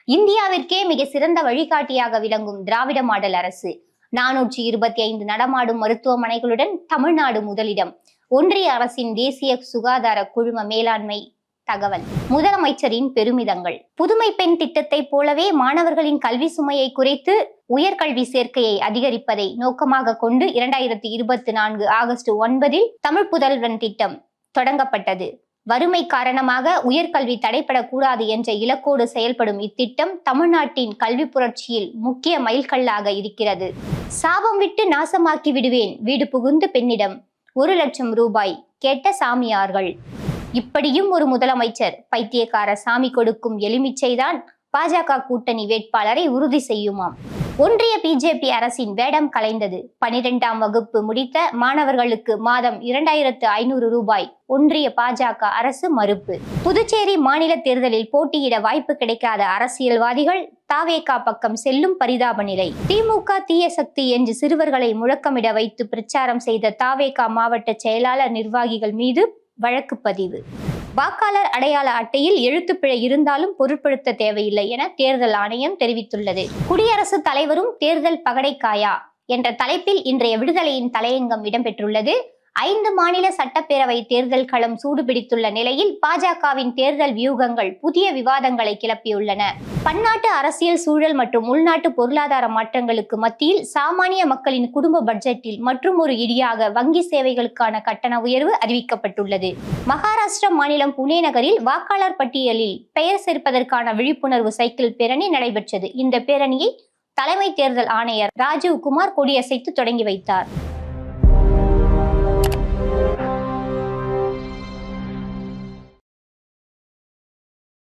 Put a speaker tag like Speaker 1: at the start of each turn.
Speaker 1: இந்தியாவிற்கே மிக சிறந்த வழிகாட்டியாக விளங்கும் திராவிட மாடல் அரசு. 425 நடமாடும் மருத்துவமனைகளுடன் தமிழ்நாடு முதலிடம். ஒன்றிய அரசின் தேசிய சுகாதார குழும மேலாண்மை தகவல். முதலமைச்சரின் பெருமிதங்கள். புதுமை பெண் திட்டத்தை போலவே மாணவர்களின் கல்வி சுமையை குறைத்து உயர்கல்வி சேர்க்கையை அதிகரிப்பதை நோக்கமாக கொண்டு 2024 ஆகஸ்ட் 9 தமிழ் புதல்வன் திட்டம் தொடங்கப்பட்டது. வறுமை காரணமாக உயர்கல்வி தடைபடக்கூடாது என்ற இலக்கோடு செயல்படும் இத்திட்டம் தமிழ்நாட்டின் கல்வி புரட்சியில் முக்கிய மைல்கல்லாக இருக்கிறது. சாபம் விட்டு நாசமாக்கி விடுவேன் வீடு புகுந்து பெண்ணிடம் 1 லட்சம் ரூபாய் கேட்ட சாமியார்கள். இப்படியும் ஒரு முதலமைச்சர். பைத்தியக்கார சாமி கொடுக்கும் எலுமிச்சைதான் பாஜக கூட்டணி வேட்பாளரை உறுதி செய்யுமாம். ஒன்றிய பிஜேபி அரசின் வேடம் கலைந்தது. 12ஆம் வகுப்பு முடித்த மாணவர்களுக்கு மாதம் 2500 ரூபாய் ஒன்றிய பாஜக அரசு மறுப்பு. புதுச்சேரி மாநில தேர்தலில் போட்டியிட வாய்ப்பு கிடைக்காத அரசியல்வாதிகள் தாவேகா பக்கம் செல்லும் பரிதாப நிலை. திமுக தீய சக்தி என்று சிறுவர்களை முழக்கமிட வைத்து பிரச்சாரம் செய்த தாவேகா மாவட்ட செயலாளர் நிர்வாகிகள் மீது வழக்கு பதிவு. வாக்காளர் அடையாள அட்டையில் எழுத்துப்பிழை இருந்தாலும் பொருட்படுத்த தேவையில்லை என தேர்தல் ஆணையம் தெரிவித்துள்ளது. குடியரசுத் தலைவரும் தேர்தல் பகடைக்காயா என்ற தலைப்பில் இன்றைய விடுதலையின் தலையங்கம் இடம்பெற்றுள்ளது. 5 மாநில சட்டப்பேரவை தேர்தல் களம் சூடுபிடித்துள்ள நிலையில் பாஜகவின் தேர்தல் வியூகங்கள் புதிய விவாதங்களை கிளப்பியுள்ளன. பன்னாட்டு அரசியல் சூழல் மற்றும் உள்நாட்டு பொருளாதார மாற்றங்களுக்கு மத்தியில் சாமானிய மக்களின் குடும்ப பட்ஜெட்டில் மற்றும் ஒரு இடியாக வங்கி சேவைகளுக்கான கட்டண உயர்வு அறிவிக்கப்பட்டுள்ளது. மகாராஷ்டிரா மாநிலம் புனே நகரில் வாக்காளர் பட்டியலில் பெயர் சேர்ப்பதற்கான விழிப்புணர்வு சைக்கிள் பேரணி நடைபெற்றது. இந்த பேரணியை தலைமை தேர்தல் ஆணையர் ராஜீவ் குமார் கொடியசைத்து தொடங்கி வைத்தார்.